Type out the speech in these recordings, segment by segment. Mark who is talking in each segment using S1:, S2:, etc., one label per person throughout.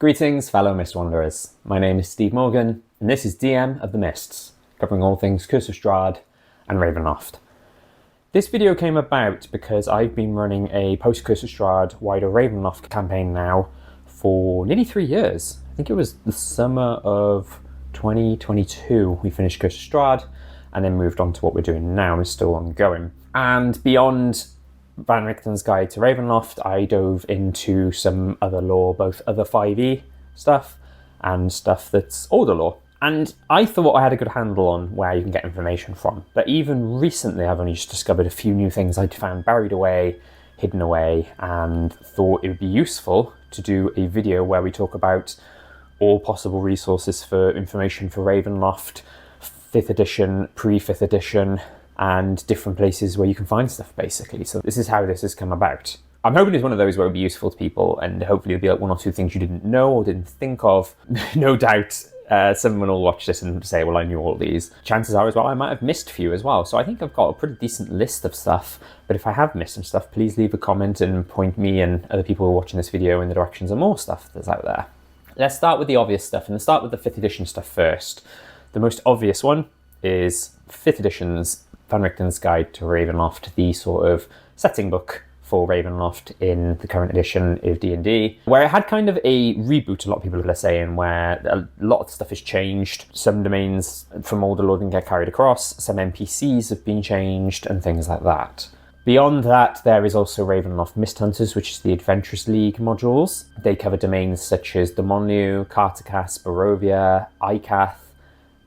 S1: Greetings, fellow Mist Wanderers. My name is Steve Morgan, and this is DM of the Mists, covering all things Curse of Strahd and Ravenloft. This video came about because I've been running a post-Curse of Strahd wider Ravenloft campaign now for nearly 3 years. I think it was the summer of 2022 we finished Curse of Strahd and then moved on to what we're doing now. It's still ongoing. And beyond Van Richten's Guide to Ravenloft, I dove into some other lore, both other 5e stuff and stuff that's older lore. And I thought I had a good handle on where you can get information from. But even recently, I've only just discovered a few new things I'd found buried away, hidden away, and thought it would be useful to do a video where we talk about all possible resources for information for Ravenloft, 5th edition, pre-5th edition, and different places where you can find stuff, basically. So this is how this has come about. I'm hoping it's one of those where it'll be useful to people, and hopefully it'll be like one or two things you didn't know or didn't think of. No doubt someone will watch this and say, well, I knew all these. Chances are as well, I might have missed a few as well. So I think I've got a pretty decent list of stuff, but if I have missed some stuff, please leave a comment and point me and other people who are watching this video in the directions of more stuff that's out there. Let's start with the obvious stuff, and let's start with the 5th edition stuff first. The most obvious one is 5th edition's Van Richten's Guide to Ravenloft, the sort of setting book for Ravenloft in the current edition of D&D, where it had kind of a reboot, a lot of people are saying, where a lot of stuff has changed. Some domains from older lore didn't get carried across, some NPCs have been changed, and things like that. Beyond that, there is also Ravenloft Mist Hunters, which is the Adventurers League modules. They cover domains such as Damonliu, Kartakas, Barovia, Ikath,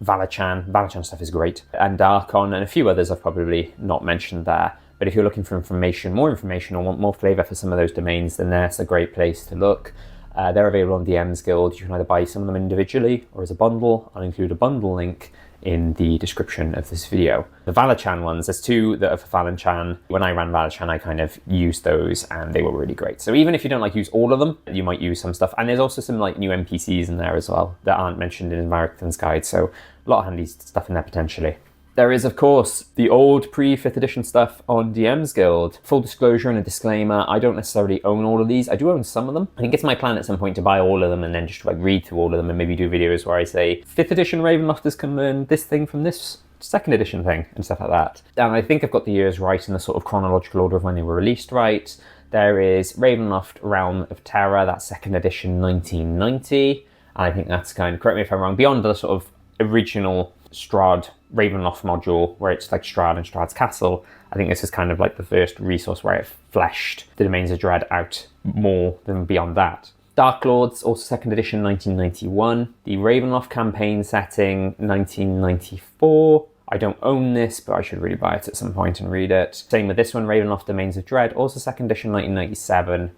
S1: Valachan stuff is great, and Darkon, and a few others I've probably not mentioned there. But if you're looking for more information, or want more flavour for some of those domains, then that's a great place to look. They're available on DMsGuild. You can either buy some of them individually or as a bundle. I'll include a bundle link in the description of this video. The Valachan ones, there's two that are for Valachan. When I ran Valachan, I kind of used those and they were really great. So even if you don't use all of them, you might use some stuff. And there's also some new NPCs in there as well that aren't mentioned in Van Richten's Guide. So a lot of handy stuff in there potentially. There is, of course, the old pre-5th edition stuff on DMsGuild. Full disclosure and a disclaimer, I don't necessarily own all of these. I do own some of them. I think it's my plan at some point to buy all of them and then just read through all of them and maybe do videos where I say, 5th edition Ravenlofters can learn this thing from this 2nd edition thing and stuff like that. And I think I've got the years right in the sort of chronological order of when they were released right. There is Ravenloft Realm of Terror, that's 2nd edition 1990. And I think that's kind of, correct me if I'm wrong, beyond the sort of original Strahd Ravenloft module where it's like Strahd and Strahd's Castle. I think this is kind of the first resource where it fleshed the Domains of Dread out more than beyond that. Dark Lords, also 2nd edition 1991. The Ravenloft campaign setting 1994. I don't own this, but I should really buy it at some point and read it. Same with this one, Ravenloft Domains of Dread, also 2nd edition 1997.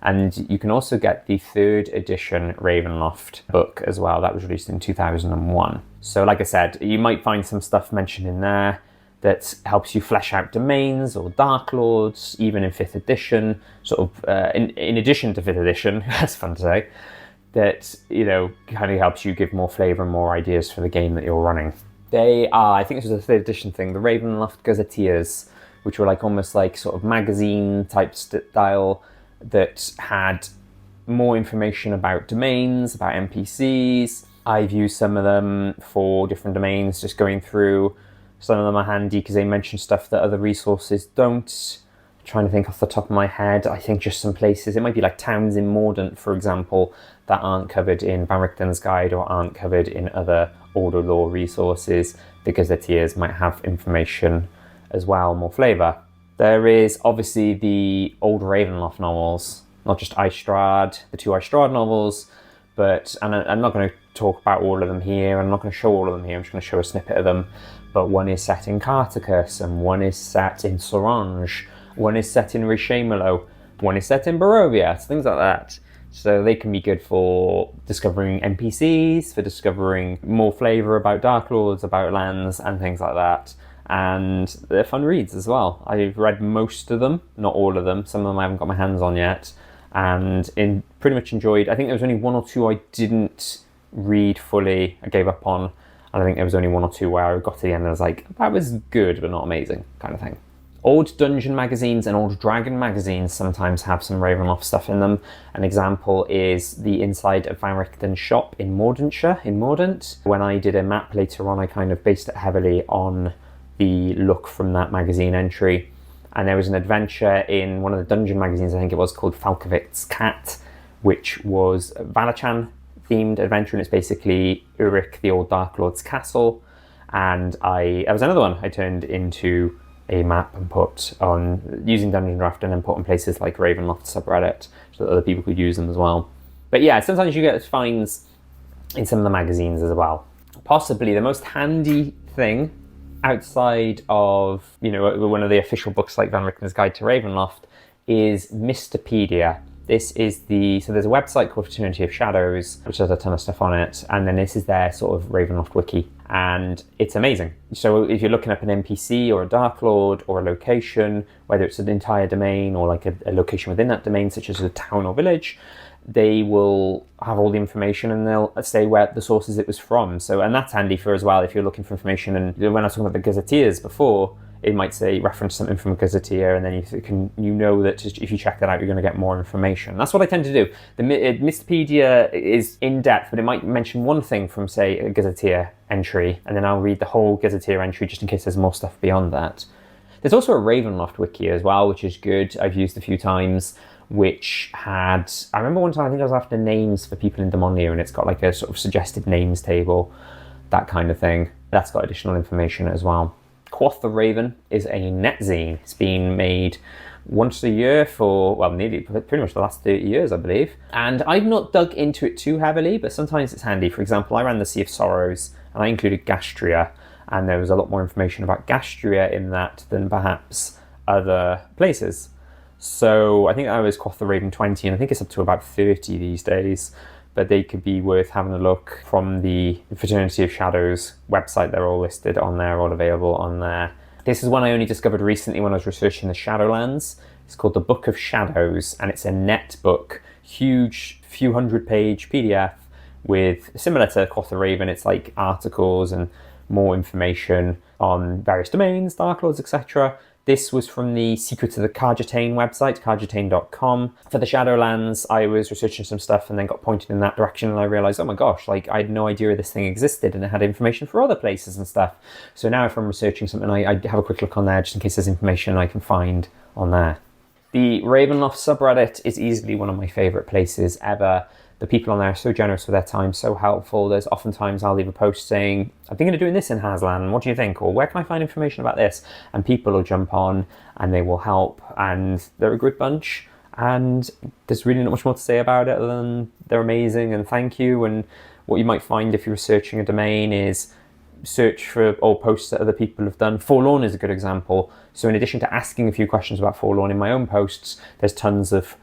S1: And you can also get the 3rd edition Ravenloft book as well. That was released in 2001. So like I said, you might find some stuff mentioned in there that helps you flesh out domains or Dark Lords, even in 5th edition, sort of in addition to 5th edition, that's fun to say, that, kind of helps you give more flavour and more ideas for the game that you're running. They are, I think this was a 3rd edition thing, the Ravenloft Gazetteers, which were almost sort of magazine type style, that had more information about domains, about NPCs. I've used some of them for different domains, just going through. Some of them are handy because they mention stuff that other resources don't. I'm trying to think off the top of my head. I think just some places, it might be like towns in Mordant, for example, that aren't covered in Van Richten's Guide or aren't covered in other older lore resources. The Gazetteers might have information as well, more flavour. There is obviously the old Ravenloft novels, not just Strahd, the 2 Strahd novels, but, and I'm not going to talk about all of them here, I'm not going to show all of them here, I'm just going to show a snippet of them, but one is set in Kartakas, and one is set in Sorange, one is set in Rishamelo, one is set in Barovia, things like that. So they can be good for discovering NPCs, for discovering more flavour about Dark Lords, about lands, and things like that. And they're fun reads as well. I've read most of them, not all of them. Some of them I haven't got my hands on yet. And pretty much enjoyed. I think there was only 1 or 2 I didn't read fully, I gave up on. And I think there was only 1 or 2 where I got to the end and I was like, that was good, but not amazing, kind of thing. Old dungeon magazines and old dragon magazines sometimes have some Ravenloft stuff in them. An example is the inside of Van Richten's shop in Mordantshire, in Mordant. When I did a map later on, I kind of based it heavily on the look from that magazine entry. And there was an adventure in one of the dungeon magazines, I think it was, called Falkovic's Cat, which was a Valachan themed adventure, and it's basically Urik, the old Dark Lord's castle. And that was another one I turned into a map and put on using Dungeon Draft, and then put on places like Ravenloft subreddit so that other people could use them as well. But yeah, sometimes you get finds in some of the magazines as well. Possibly the most handy thing outside of, you know, one of the official books like Van Richten's Guide to Ravenloft is Misterpedia. This is so there's a website called Fraternity of Shadows, which has a ton of stuff on it, and then this is their sort of Ravenloft wiki, and it's amazing. So if you're looking up an NPC or a Dark Lord or a location, whether it's an entire domain or like a location within that domain, such as a town or village, they will have all the information and they'll say where the sources it was from. So, and that's handy for as well if you're looking for information. And when I was talking about the Gazetteers before, it might say reference something from a gazetteer, and then you know that if you check that out, you're going to get more information. That's what I tend to do. The Misterpedia is in depth, but it might mention one thing from, say, a gazetteer entry, and then I'll read the whole gazetteer entry just in case there's more stuff beyond that. There's also a Ravenloft wiki as well, which is good. I've used a few times, which had, I remember one time I think I was after names for people in Demonia, and it's got like a sort of suggested names table, that kind of thing. That's got additional information as well. Quoth the Raven is a netzine. It's been made once a year for, well, nearly pretty much the last 30 years, I believe. And I've not dug into it too heavily, but sometimes it's handy. For example, I ran the Sea of Sorrows, and I included Gastria, and there was a lot more information about Gastria in that than perhaps other places. So I think that was Quoth the Raven 20, and I think it's up to about 30 these days. But they could be worth having a look from the Fraternity of Shadows website. They're all listed on there, all available on there. This is one I only discovered recently when I was researching the Shadowlands. It's called the Book of Shadows, and it's a netbook, huge, few hundred-page PDF with, similar to Quoth the Raven, it's like articles and more information on various domains, Dark Lords, etc. This was from the Secrets of the Carjatane website, carjatane.com. For the Shadowlands, I was researching some stuff and then got pointed in that direction, and I realized, oh my gosh, like I had no idea this thing existed, and it had information for other places and stuff. So now if I'm researching something, I have a quick look on there just in case there's information I can find on there. The Ravenloft subreddit is easily one of my favorite places ever. The people on there are so generous with their time, so helpful. There's oftentimes I'll leave a post saying, I'm thinking of doing this in Haslan, what do you think? Or where can I find information about this? And people will jump on and they will help, and they're a good bunch. And there's really not much more to say about it other than they're amazing and thank you. And what you might find if you're researching a domain is search for old posts that other people have done. Forlorn is a good example. So in addition to asking a few questions about Forlorn in my own posts, there's tons of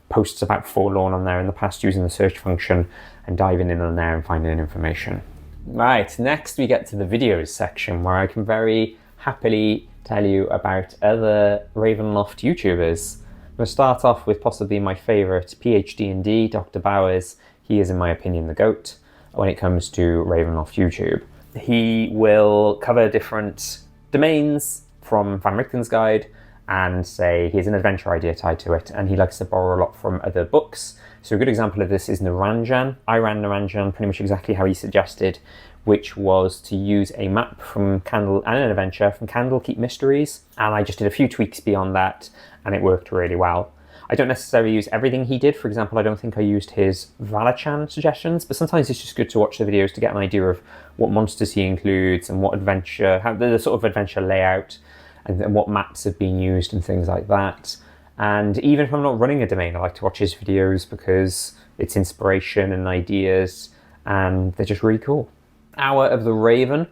S1: posts about Forlorn on there in the past using the search function and diving in on there and finding information. Right, next we get to the videos section where I can very happily tell you about other Ravenloft YouTubers. I'm going to start off with possibly my favourite, PhD&D, Dr. Bowers. He is, in my opinion, the GOAT when it comes to Ravenloft YouTube. He will cover different domains from Van Richten's Guide and say here's an adventure idea tied to it, and he likes to borrow a lot from other books. So a good example of this is Naranjan. I ran Naranjan pretty much exactly how he suggested, which was to use a map from Candle and an adventure from Candlekeep Mysteries, and I just did a few tweaks beyond that and it worked really well. I don't necessarily use everything he did. For example, I don't think I used his Valachan suggestions, but sometimes it's just good to watch the videos to get an idea of what monsters he includes and what adventure, how the sort of adventure layout and what maps have been used and things like that. And even if I'm not running a domain, I like to watch his videos because it's inspiration and ideas, and they're just really cool. Hour of the Raven,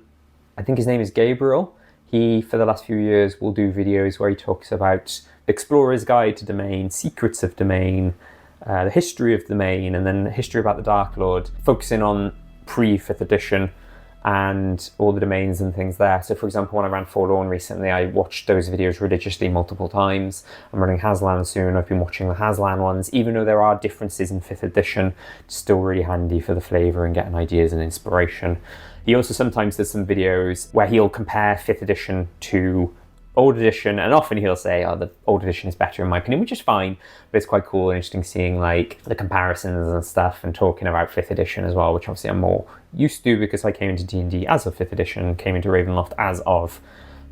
S1: I think his name is Gabriel. He, for the last few years, will do videos where he talks about Explorer's Guide to Domain, Secrets of Domain, the history of Domain, and then the history about the Dark Lord, focusing on pre-5th edition and all the domains and things there. So for example, when I ran Forlorn recently, I watched those videos religiously multiple times. I'm running Haslan soon. I've been watching the Haslan ones. Even though there are differences in 5th edition, it's still really handy for the flavour and getting ideas and inspiration. He also sometimes does some videos where he'll compare 5th edition to old edition, and often he'll say, oh, the old edition is better in my opinion, which is fine, but it's quite cool and interesting seeing like the comparisons and stuff, and talking about 5th edition as well, which obviously I'm more used to because I came into D&D as of 5th edition, came into Ravenloft as of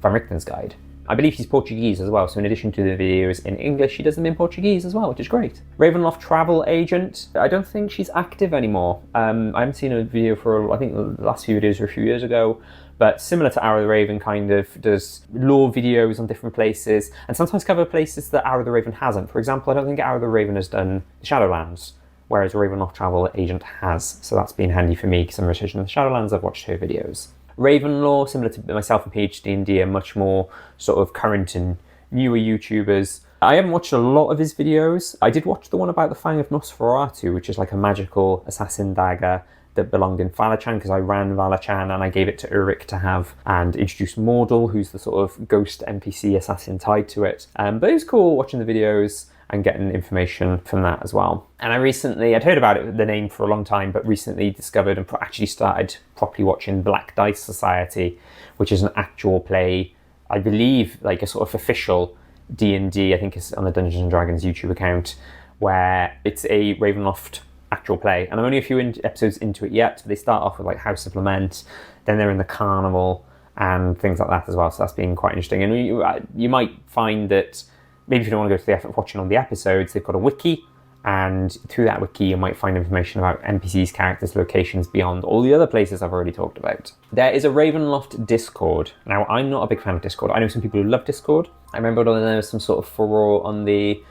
S1: Van Richten's Guide. I believe he's Portuguese as well, so in addition to the videos in English, he does them in Portuguese as well, which is great. Ravenloft Travel Agent, I don't think she's active anymore. I haven't seen a video for, I think the last few videos were a few years ago, but similar to Hour of the Raven, kind of does lore videos on different places, and sometimes cover places that Hour of the Raven hasn't. For example, I don't think Hour of the Raven has done the Shadowlands, whereas Ravenloft Travel Agent has, so that's been handy for me because I'm researching the Shadowlands, I've watched her videos. Ravenlore, similar to myself and PhD&D, are much more sort of current and newer YouTubers. I haven't watched a lot of his videos. I did watch the one about the Fang of Nosferatu, which is like a magical assassin dagger that belonged in Valachan, because I ran Valachan and I gave it to Ulrich to have and introduced Mordal, who's the sort of ghost NPC assassin tied to it. But it was cool watching the videos and getting information from that as well. And I'd heard about it, the name, for a long time, but recently discovered and actually started properly watching Black Dice Society, which is an actual play, I believe, like a sort of official D&D, I think it's on the Dungeons & Dragons YouTube account, where it's a Ravenloft actual play. And I'm only a few episodes into it yet, but they start off with like House of Lament, then they're in the Carnival and things like that as well, so that's been quite interesting. And you might find that maybe if you don't want to go to the effort of watching all the episodes, they've got a wiki, and through that wiki you might find information about NPCs, characters, locations beyond all the other places I've already talked about. There is a Ravenloft Discord. Now, I'm not a big fan of Discord. I know some people who love Discord. I remember when there was some sort of furore on the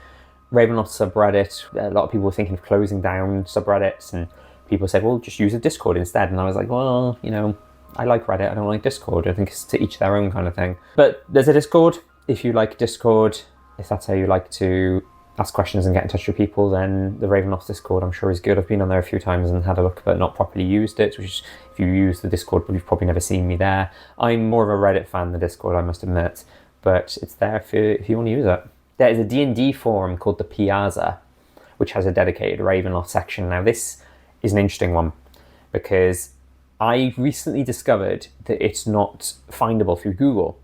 S1: Ravenloft subreddit. A lot of people were thinking of closing down subreddits, and people said, well, just use a Discord instead. And I was like, well, you know, I like Reddit, I don't like Discord. I think it's to each their own kind of thing. But there's a Discord. If you like Discord, if that's how you like to ask questions and get in touch with people, then the Ravenloft Discord, I'm sure, is good. I've been on there a few times and had a look, but not properly used it, which is, if you use the Discord, but you've probably never seen me there. I'm more of a Reddit fan than the Discord, I must admit, but it's there if you want to use it. There is a D&D forum called the Piazza, which has a dedicated Ravenloft section. Now, this is an interesting one because I recently discovered that it's not findable through Google.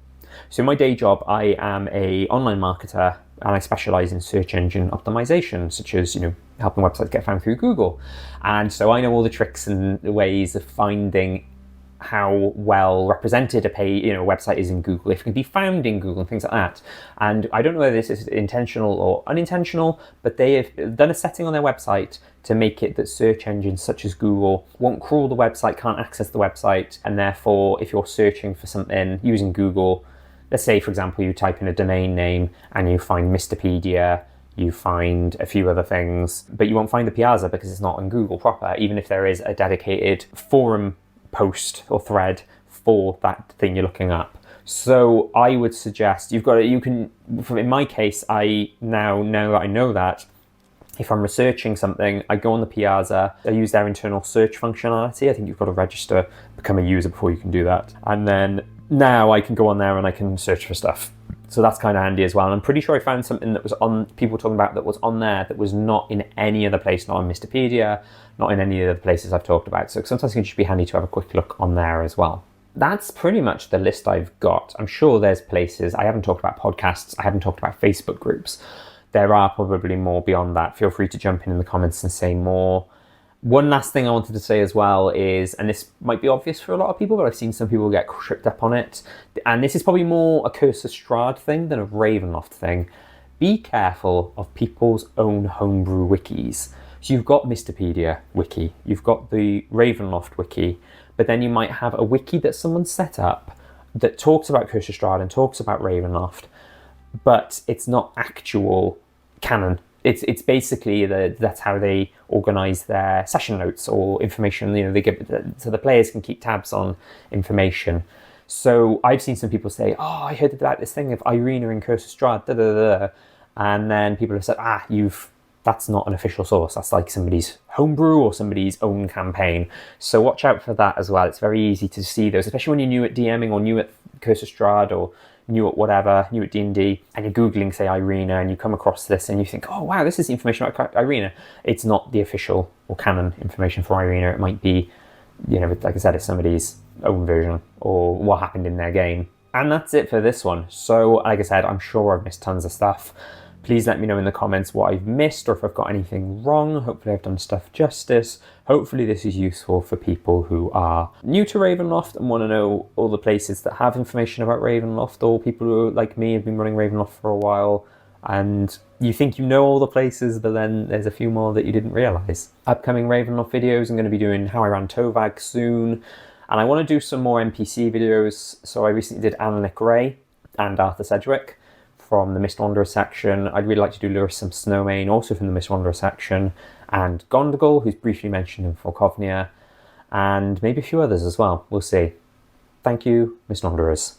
S1: So in my day job, I am an online marketer and I specialize in search engine optimization, such as, you know, helping websites get found through Google. And so I know all the tricks and the ways of finding how well represented a website is in Google, if it can be found in Google and things like that. And I don't know whether this is intentional or unintentional, but they have done a setting on their website to make it that search engines such as Google won't crawl the website, can't access the website, and therefore if you're searching for something using Google, let's say, for example, you type in a domain name and you find Mrpedia, you find a few other things, but you won't find the Piazza because it's not on Google proper, even if there is a dedicated forum post or thread for that thing you're looking up. So I would suggest in my case, I now that I know that, if I'm researching something, I go on the Piazza, I use their internal search functionality. I think you've got to register, become a user before you can do that. And then now I can go on there and I can search for stuff. So that's kind of handy as well. And I'm pretty sure I found something that was on, people talking about, that was on there that was not in any other place, not on Mrpedia, not in any of the places I've talked about. So sometimes it can just be handy to have a quick look on there as well. That's pretty much the list I've got. I'm sure there's places, I haven't talked about podcasts, I haven't talked about Facebook groups. There are probably more beyond that. Feel free to jump in the comments and say more. One last thing I wanted to say as well is, and this might be obvious for a lot of people, but I've seen some people get tripped up on it, and this is probably more a Curse of Strahd thing than a Ravenloft thing. Be careful of people's own homebrew wikis. So you've got Mrpedia wiki, you've got the Ravenloft wiki, but then you might have a wiki that someone set up that talks about Curse of Strahd and talks about Ravenloft, but it's not actual canon. It's basically that's how they organize their session notes or information. You know, they give so the players can keep tabs on information. So I've seen some people say, "Oh, I heard about this thing of Irina in Curse of Strahd," da da da, and then people have said, that's not an official source. That's like somebody's homebrew or somebody's own campaign. So watch out for that as well. It's very easy to see those, especially when you're new at DMing or new at Curse of Strahd or new at whatever, new at D&D, and you're Googling, say, Irina, and you come across this and you think, oh, wow, this is information about Irina. It's not the official or canon information for Irina. It might be, you know, like I said, it's somebody's own version or what happened in their game. And that's it for this one. So, like I said, I'm sure I've missed tons of stuff. Please let me know in the comments what I've missed or if I've got anything wrong. Hopefully I've done stuff justice. Hopefully this is useful for people who are new to Ravenloft and want to know all the places that have information about Ravenloft, or people who, like me, have been running Ravenloft for a while and you think you know all the places, but then there's a few more that you didn't realise. Upcoming Ravenloft videos, I'm going to be doing how I ran Tovag soon, and I want to do some more NPC videos. So I recently did Annalik Ray and Arthur Sedgwick from the Mist Wanderer section. I'd really like to do Lewis some Snowmane, also from the Mist Wanderer section, and Gondogal, who's briefly mentioned in Falkovnia, and maybe a few others as well. We'll see. Thank you, Mist Wanderers.